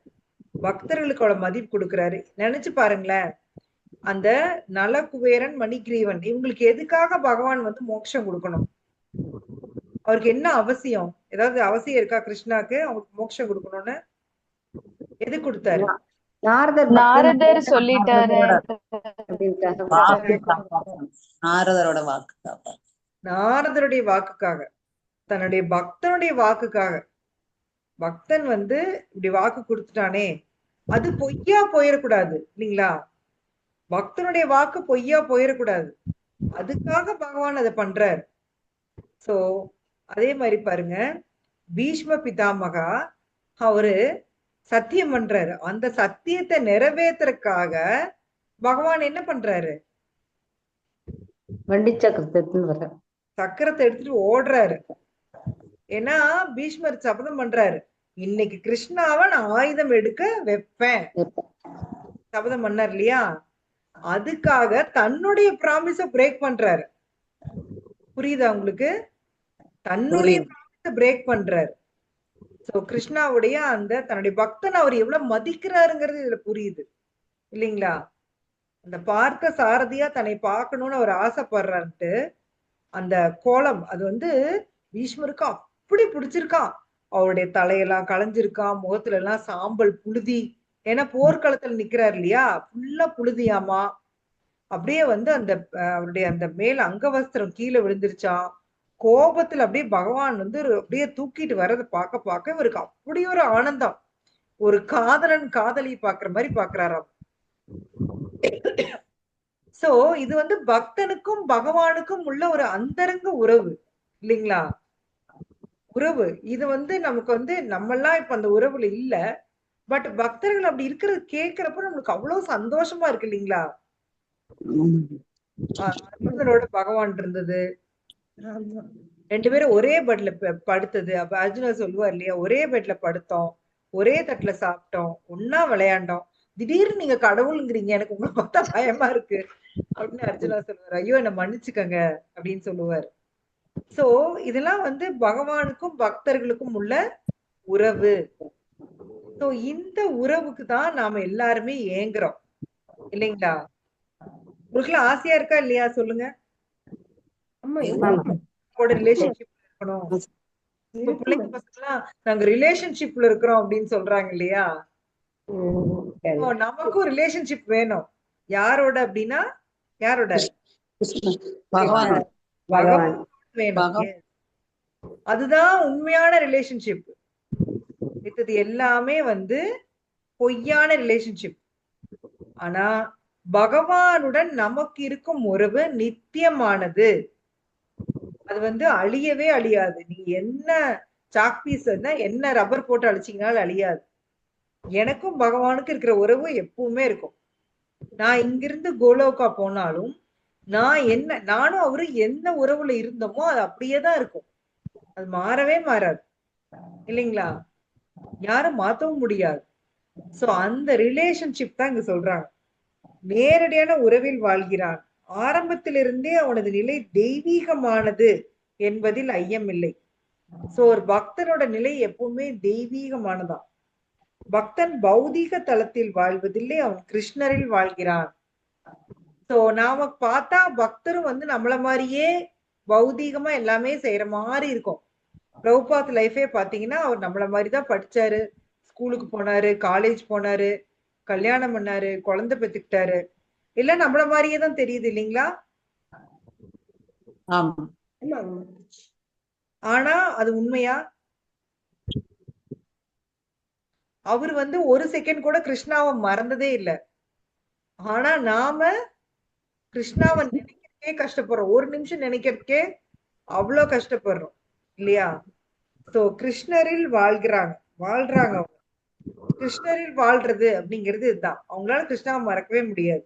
பக்தர்களுக்கு அவ்வளவு மதிப்பு கொடுக்குறாரு. நினைச்சு பாருங்களேன், அந்த நலகுபேரன் மணிகிரீவன் இவங்களுக்கு எதுக்காக பகவான் வந்து மோட்சம் கொடுக்கணும்? அவருக்கு என்ன அவசியம்? ஏதாவது அவசியம் இருக்கா கிருஷ்ணாக்கு அவங்களுக்கு மோட்சம் கொடுக்கணும்னு? எது கொடுத்தாரு? நாரதர் சொல்லிட்டாரு. நாரதருடைய வாக்குக்காக, தன்னுடைய பக்தனுடைய வாக்குக்காக. பக்தன் வந்து இப்படி வாக்கு கொடுத்துட்டானே அது பொய்யா போயிடக்கூடாது இல்லைங்களா? பக்தனுடைய வாக்கு பொய்யா போயிடக்கூடாது, அதுக்காக பகவான் அதை பண்றாரு. சோ அதே மாதிரி பாருங்க, பீஷ்ம பிதாமகா அவரு சத்தியம் பண்றாரு. அந்த சத்தியத்தை நிறைவேற்றுறதுக்காக பகவான் என்ன பண்றாரு? வண்டி சக்கரத்தை எடுத்துட்டு ஓடுறாரு. ஏன்னா பீஷ்மர் சபதம் பண்றாரு, இன்னைக்கு கிருஷ்ணாவை நான் ஆயுதம் எடுக்க வைப்பேன் சபதம் பண்ணார் இல்லையா? அதுக்காக தன்னுடைய ப்ராமிஸ பிரேக் பண்றாரு. புரியுதா உங்களுக்கு? தன்னுடைய ப்ராமிஸ பிரேக் பண்றாரு. சோ கிருஷ்ணாவுடைய அந்த தன்னுடைய பக்தன் அவர் எவ்வளவு மதிக்கிறாருங்கிறது இதுல புரியுது இல்லைங்களா? அந்த பார்க்க சாரதியா தன்னை பார்க்கணும்னு அவர் ஆசைப்படுறான்ட்டு அந்த கோலம் அது வந்து பீஷ்மருக்கு அப்படி பிடிச்சிருக்கான். அவருடைய தலையெல்லாம் களைஞ்சிருக்கான், முகத்துல எல்லாம் சாம்பல் புழுதி. ஏன்னா போர்க்களத்துல நிக்கிறார் இல்லையா, ஃபுல்லா புழுதியாமா. அப்படியே வந்து அந்த அவருடைய அந்த மேல அங்கவஸ்திரம் கீழே விழுந்துருச்சான். கோபத்துல அப்படியே பகவான் வந்து அப்படியே தூக்கிட்டு வர்றதை பார்க்க இவருக்கு அப்படி ஒரு ஆனந்தம். ஒரு காதலன் காதலி பாக்குற மாதிரி பாக்குறாராம். சோ இது வந்து பக்தனுக்கும் பகவானுக்கும் உள்ள ஒரு அந்தரங்க உறவு இல்லைங்களா? உறவு இது வந்து நமக்கு வந்து நம்மெல்லாம் இப்ப அந்த உறவுல இல்ல. பட் பக்தர்கள் அப்படி இருக்கிறது கேட்கிறப்ப நம்மளுக்கு அவ்வளவு சந்தோஷமா இருக்கு இல்லைங்களா? அர்ஜுனனோட பகவான் இருந்தது, ரெண்டு பேரும் ஒரே பெட்ல படுத்தது. அப்ப அர்ஜுனர் சொல்லுவார் இல்லையா, ஒரே பெட்ல படுத்தோம், ஒரே தட்டுல சாப்பிட்டோம், ஒன்னா விளையாண்டோம். திடீர்னு நீங்க கடவுளுங்கிறீங்க, எனக்கு உங்களை பார்த்தா பயமா இருக்கு அப்படின்னு அர்ஜுனா சொல்லுவார். ஐயோ என்ன மன்னிச்சுக்கங்க அப்படின்னு சொல்லுவார். சோ இதெல்லாம் வந்து பகவானுக்கும் பக்தர்களுக்கும் உள்ள உறவு. சோ இந்த உறவுக்கு தான் நாம எல்லாருமே ஏங்குறோம் இல்லைங்களா? உங்களுக்கு ஆசையா இருக்கா இல்லையா சொல்லுங்க. ரிலேஷன்ஷிப் இருக்கணும். இப்ப பிள்ளைங்க பசங்கலாம் நாங்க ரிலேஷன்ஷிப்ல இருக்கிறோம் அப்படின்னு சொல்றாங்க இல்லையா? நமக்கும் ரிலேஷன்ஷிப் வேணும். யாரோட அப்படின்னா யாரோட? பகவான் வேணும். அதுதான் உண்மையான ரிலேஷன்ஷிப். இது எல்லாமே வந்து பொய்யான ரிலேஷன்ஷிப். ஆனா பகவானுடன் நமக்கு இருக்கும் உறவு நித்தியமானது. அது வந்து அழியவே அழியாது. நீ என்ன சாக்பீஸ் என்ன ரப்பர் போட்டு அழிச்சீங்கனாலும் அழியாது. எனக்கும் பகவானுக்கு இருக்கிற உறவு எப்பவுமே இருக்கும். நான் இங்கிருந்து கோலோகா போனாலும் நானும் அவரு என்ன உறவுல இருந்தோமோ அது அப்படியேதான் இருக்கும். அது மாறவே மாறாது இல்லைங்களா? யாரும் மாத்தவும் முடியாது. சோ அந்த ரிலேஷன்ஷிப் தான் இங்க சொல்றாங்க. நேரடியான உறவில் வாழ்கிறான். ஆரம்பத்திலிருந்தே அவனது நிலை தெய்வீகமானது என்பதில் ஐயமில்லை. சோ ஒரு பக்தனோட நிலை எப்பவுமே தெய்வீகமானதான். பக்தன் பௌதீக தளத்தில் வாழ்வதில்லை, அவன் கிருஷ்ணரில் வாழ்கிறான். சோ நாம பார்த்தா பக்தரும் வந்து நம்மள மாதிரியே பௌதீகமா எல்லாமே செய்யற மாதிரி இருக்கும். பிரபுபாத் லைஃபே பாத்தீங்கன்னா அவர் நம்மள மாதிரிதான் படிச்சாரு, ஸ்கூலுக்கு போனாரு, காலேஜ் போனாரு, கல்யாணம் பண்ணாரு, குழந்தை பெத்துக்கிட்டாரு. எல்லாம் நம்மள மாதிரியே தான் தெரியுது இல்லைங்களா? ஆனா அது உண்மையா? அவர் வந்து ஒரு செகண்ட் கூட கிருஷ்ணாவை மறந்ததே இல்லை. ஆனா நாம கிருஷ்ணாவை நினைக்கிறதுக்கே கஷ்டப்படுறோம். ஒரு நிமிஷம் நினைக்கிறதுக்கே அவ்வளவு கஷ்டப்படுறோம் இல்லையா? சோ கிருஷ்ணரில் வாழ்றாங்க. கிருஷ்ணரில் வாழ்றது அப்படிங்கிறது இதுதான். அவங்களால கிருஷ்ணாவை மறக்கவே முடியாது.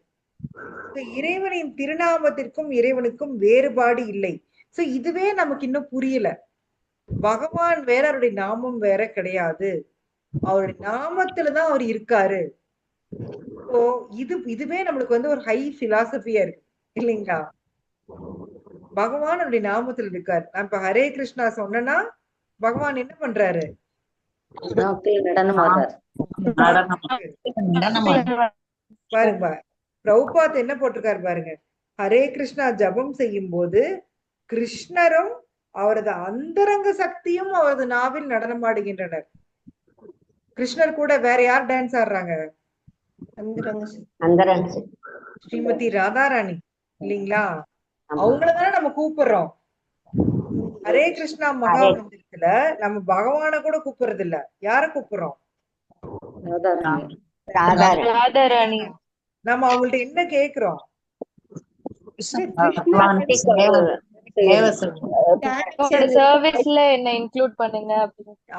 இறைவனின் திருநாமத்திற்கும் இறைவனுக்கும் வேறுபாடு இல்லை. சோ இதுவே நமக்கு இன்னும் புரியல. பகவான் வேற, அவருடைய நாமம் வேற கிடையாது. அவருடைய நாமத்துலதான் அவர் இருக்காரு. சோ இதுவே நம்மளுக்கு வந்து ஒரு ஹை பிலாசபியா இருக்கு இல்லைங்களா? பகவான் அவருடைய நாமத்துல இருக்காரு. நான் இப்ப ஹரே கிருஷ்ணா சொன்னா பகவான் என்ன பண்றாரு? பாருங்க, பிரபுபாத் என்ன போட்டிருக்காரு பாருங்க. ஹரே கிருஷ்ணா ஜபம் செய்யும் போது கிருஷ்ணரும் அவரது அந்தரங்க சக்தியும் அவரது நாவில் நடனமாடுகின்றனர். கிருஷ்ணர் கூட வேற யார் டான்ஸ் ஆடுறாங்க? ஸ்ரீமதி ராதாராணி இல்லைங்களா? அவங்களதானே நம்ம கூப்பிடுறோம். ஹரே கிருஷ்ணா மகா மந்திரத்துல நம்ம பகவான கூட கூப்பிடுறது இல்ல. யார கூப்பிடுறோம்? நம்ம அவங்கள்ட்ட என்ன கேக்குறோம்?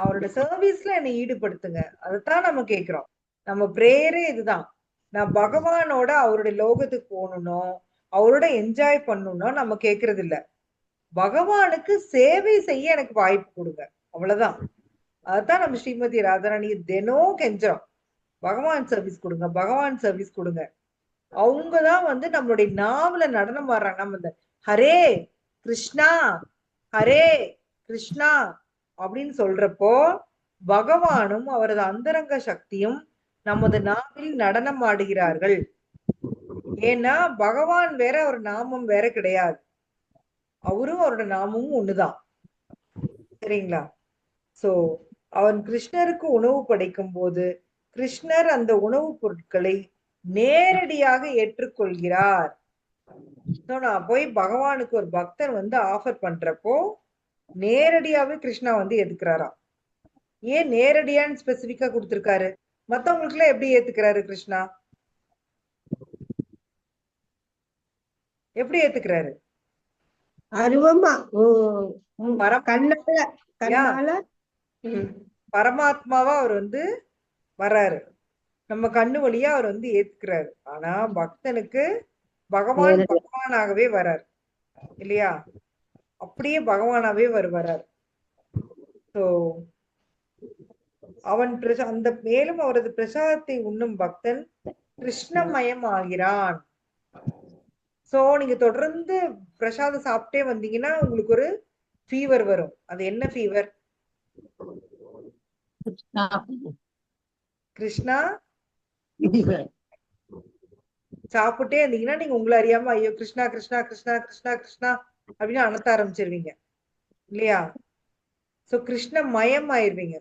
அவரோட சர்வீஸ்ல என்னை ஈடுபடுத்துங்க, அதைத்தான் நம்ம கேக்குறோம். நம்ம பிரேயரே இதுதான். நான் பகவானோட அவருடைய லோகத்துக்கு போகணும், அவரோட என்ஜாய் பண்ணணும்னா நம்ம கேக்குறது இல்ல. பகவானுக்கு சேவை செய்ய எனக்கு வாய்ப்பு கொடுங்க, அவ்வளவுதான். அதுதான் நம்ம ஸ்ரீமதி ராதாராணி தினம் கெஞ்சோம். பகவான் சர்வீஸ் கொடுங்க, பகவான் சர்வீஸ் கொடுங்க. அவங்கதான் வந்து நம்மளுடைய நாவல நடனம் ஆடுறாங்க. நம்ம இந்த ஹரே கிருஷ்ணா ஹரே கிருஷ்ணா அப்படின்னு சொல்றப்போ பகவானும் அவரது அந்தரங்க சக்தியும் நமது நாவில் நடனம் ஆடுகிறார்கள். ஏன்னா பகவான் வேற, அவர் நாமம் வேற கிடையாது. அவரும் அவரோட நாமமும் ஒண்ணுதான். சரிங்களா? சோ அவன் கிருஷ்ணருக்கு உணவு படைக்கும் போது கிருஷ்ணர் அந்த உணவுப் பொருட்களை நேரடியாக ஏற்றுக்கொள்கிறார். நான் போய் பகவானுக்கு ஒரு பக்தன் வந்து ஆஃபர் பண்றப்போ நேரடியாவே கிருஷ்ணா வந்து ஏத்துக்கிறாராம். ஏன் நேரடியான்னு ஸ்பெசிபிக்கா கொடுத்திருக்காரு? மத்தவங்களுக்கு எல்லாம் எப்படி ஏத்துக்கிறாரு கிருஷ்ணா? எப்படி ஏத்துக்கிறாரு? அருவமா பரமாத்மாவா அவர் வந்து வர்றாரு, நம்ம கண்ணு வழியா அவர் வந்து ஏத்துக்கிறாரு. ஆனா பக்தனுக்கு பகவான் பகவானாகவே வர்றாரு இல்லையா? அப்படியே பகவானாவே வர்றாரு. சோ அவன் அந்த மேலும் அவரது பிரசாதத்தை உண்ணும் பக்தன் கிருஷ்ணமயம் ஆகிறான். சோ நீங்க தொடர்ந்து பிரசாதம் சாப்பிட்டே வந்தீங்கன்னா உங்களுக்கு ஒரு ஃபீவர் வரும். அது என்ன ஃபீவர்? கிருஷ்ணா சாப்பிட்டே இருந்தீங்கன்னா நீங்க உங்களை அறியாம ஐயோ கிருஷ்ணா கிருஷ்ணா கிருஷ்ணா கிருஷ்ணா கிருஷ்ணா அப்படின்னு அனத்த ஆரம்பிச்சிருவீங்க இல்லையா? சோ கிருஷ்ணமயம் ஆயிருவீங்க.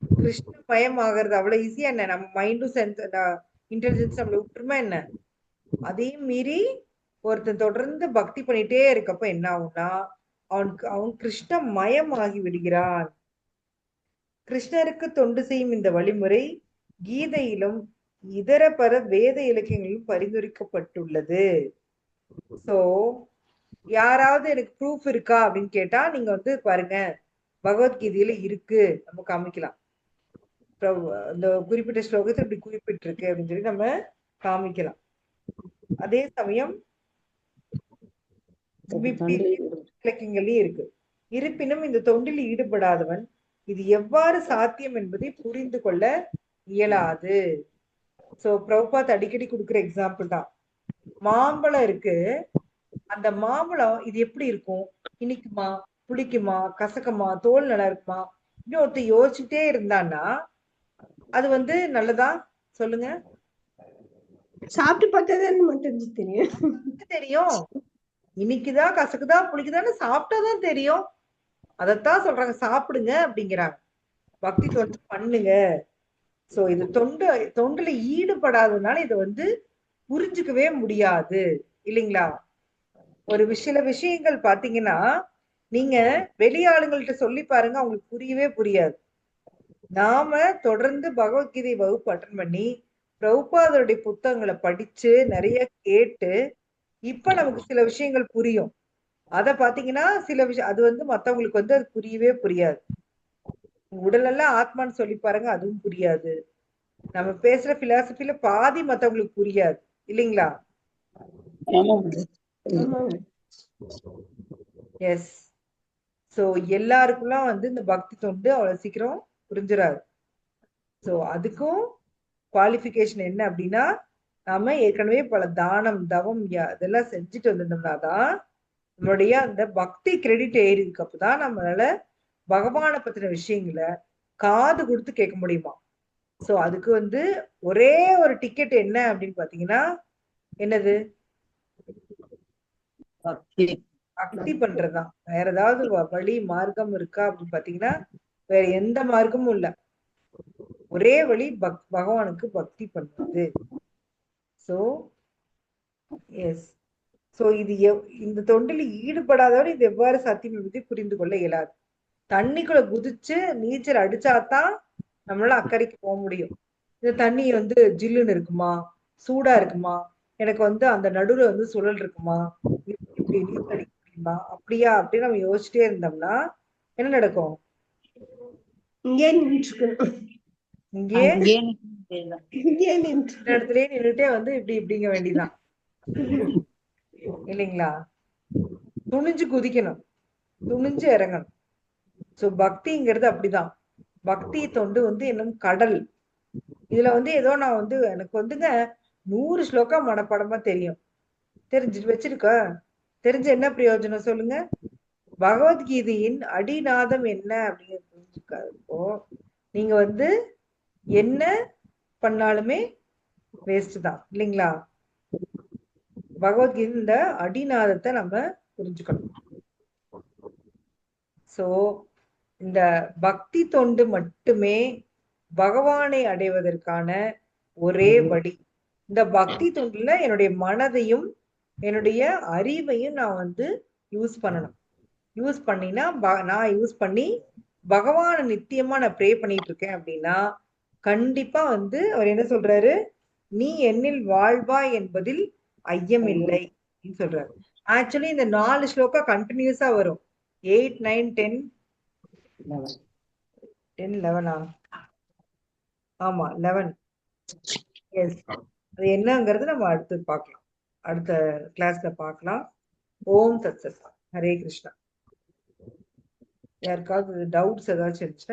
கிருஷ்ணமயம் ஆகிறது அவ்வளவு ஈஸியா என்ன? நம்ம மைண்டும் இன்டெலிஜென்ஸ் நம்மள விட்டுருமா என்ன? அதையும் மீறி ஒருத்தன் தொடர்ந்து பக்தி பண்ணிட்டே இருக்கப்ப என்ன ஆகும்னா அவன் கிருஷ்ணமயம் ஆகி விடுகிறான். கிருஷ்ணருக்கு தொண்டு செய்யும் இந்த வழிமுறை கீதையிலும் இதர பல வேத இலக்கியங்களிலும் பரிந்துரைக்கப்பட்டுள்ளது. சோ யாராவது எனக்கு ப்ரூஃப் இருக்கா அப்படின்னு கேட்டா நீங்க வந்து பாருங்க, பகவத்கீதையில இருக்கு, நம்ம காமிக்கலாம். இந்த குறிப்பிட்ட ஸ்லோகத்தை இப்படி குறிப்பிட்டிருக்கு அப்படின்னு சொல்லி நம்ம காமிக்கலாம். அதே சமயம் இலக்கியங்கள்லயும் இருக்கு. இருப்பினும் இந்த தொண்டில் ஈடுபடாதவன் இது எவ்வாறு சாத்தியம் என்பதை புரிந்து கொள்ள இயலாது. சோ பிரபுபாத் அடிக்கடி கொடுக்குற எக்ஸாம்பிள் தான். மாம்பழம் இருக்கு, அந்த மாம்பழம் இது எப்படி இருக்கும்? இனிக்குமா, புளிக்குமா, கசக்குமா, தோல் நல்லா இருக்குமா? இன்னும் ஒருத்தர் யோசிச்சுட்டே இருந்தான்னா அது வந்து நல்லதா? சொல்லுங்க. சாப்பிட்டு பார்த்ததான்னு மட்டும் தெரியும். இனிக்குதா கசக்குதா புளிக்குதான்னு சாப்பிட்டாதான் தெரியும். அதத்தான் சொல்றாங்க, சாப்பிடுங்க அப்படிங்கிறாங்க. பக்தி தொண்டு பண்ணுங்க. சோ இது தொண்டுல ஈடுபடாததுனால இதை வந்து புரிஞ்சுக்கவே முடியாது இல்லைங்களா? ஒரு சில விஷயங்கள் பாத்தீங்கன்னா நீங்க வெளியாளுங்கள்ட்ட சொல்லி பாருங்க, அவங்களுக்கு புரியவே புரியாது. நாம தொடர்ந்து பகவத்கீதை வகுப்பு அட்டன் பண்ணி பிரபுபாதருடைய புத்தகங்களை படிச்சு நிறைய கேட்டு இப்ப நமக்கு சில விஷயங்கள் புரியும். அத பாத்தீங்கன்னா சில விஷயம் அது வந்து மத்தவங்களுக்கு வந்து அது புரியவே புரியாது. உடலெல்லாம் ஆத்மான்னு சொல்லி பாருங்க, அதுவும் புரியாது. நம்ம பேசுற பிலாசபில பாதி மத்தவங்களுக்கு புரியாது இல்லைங்களா? எஸ். சோ எல்லாருக்கும்லாம் வந்து இந்த பக்தி தொண்டு அவ்வளவு சீக்கிரம் புரிஞ்சிடாது. சோ அதுக்கும் குவாலிஃபிகேஷன் என்ன அப்படின்னா, நாம ஏற்கனவே பல தானம் தவம் இதெல்லாம் செஞ்சுட்டு வந்திருந்தோம்னா தான் நம்மளுடைய அந்த பக்தி கிரெடிட் ஏறி இருக்கப்பதான் நம்மளால பகவானை பத்தின விஷயங்களை காது கொடுத்து கேட்க முடியுமா? சோ அதுக்கு வந்து ஒரே ஒரு டிக்கெட் என்ன அப்படின்னு பாத்தீங்கன்னா என்னது? பக்தி பண்றதுதான். வேற ஏதாவது வழி மார்க்கம் இருக்கா அப்படின்னு பாத்தீங்கன்னா வேற எந்த மார்க்கமும் இல்ல. ஒரே வழி பகவானுக்கு பக்தி பண்றது. So yes. சோ இது இந்த தொண்டில் ஈடுபடாதவரை இது எவ்வாறு சாத்தியம் என்பதை புரிந்து கொள்ள இயலாது. தண்ணிக்குள்ள குதிச்சு நீச்சல் அடிச்சாதான் நம்மளால அக்கறைக்கு போக முடியும். இந்த தண்ணி வந்து ஜில்லுன்னு இருக்குமா, சூடா இருக்குமா, எனக்கு வந்து அந்த நடுவுல வந்து சுழல் இருக்குமா, இப்படி நீச்சல் அடிக்க முடியுமா, அப்படியா அப்படின்னு நம்ம யோசிச்சுட்டே இருந்தோம்னா என்ன நடக்கும்? இங்கே நின்றுக்கணும், இங்கே இடத்துலயே நின்றுட்டே வந்து இப்படி இப்படிங்க வேண்டிதான் இல்லைங்களா? துணிஞ்சு குதிக்கணும், துணிஞ்சு இறங்கணும். சோ பக்திங்கிறது அப்படிதான். பக்தி தொண்டு வந்து என்னும் கடல். இதுல வந்து ஏதோ நான் வந்து எனக்கு வந்துங்க 100 ஸ்லோகா மனப்பாடமா தெரியும், தெரிஞ்சுட்டு வச்சிருக்க, தெரிஞ்ச என்ன பிரயோஜனம் சொல்லுங்க? பகவத்கீதையின் அடிநாதம் என்ன அப்படிங்கிறது புரிஞ்சுக்காதப்போ நீங்க வந்து என்ன பண்ணாலுமே வேஸ்ட் தான் இல்லைங்களா? பகவத்கீதை இந்த அடிநாதத்தை நம்ம புரிஞ்சுக்கணும். சோ இந்த பக்தி தொண்டு மட்டுமே பகவானை அடைவதற்கான ஒரே வழி. இந்த பக்தி தொண்டுல என்னுடைய மனதையும் என்னுடைய அறிவையும் நான் வந்து யூஸ் பண்ணணும். யூஸ் பண்ணினா நான் யூஸ் பண்ணி பகவான நித்தியமா நான் ப்ரே பண்ணிட்டு இருக்கேன் அப்படின்னா கண்டிப்பா வந்து அவர் என்ன சொல்றாரு, நீ என்னில் வாழ்வாய் என்பதில் ஐயம் இல்லை அப்படின்னு சொல்றாரு. ஆக்சுவலி இந்த 4 ஸ்லோகா கண்டினியூஸா வரும். 8, 9, 10, 11 ஆமா 11. எஸ், அது என்னங்கிறது நம்ம அடுத்து பார்க்கலாம், அடுத்த கிளாஸ்ல பார்க்கலாம். ஓம் தத் சத். ஹரே கிருஷ்ணா. யாருக்காவது டவுட்ஸ் ஏதாச்சும் இருந்துச்சுன்னா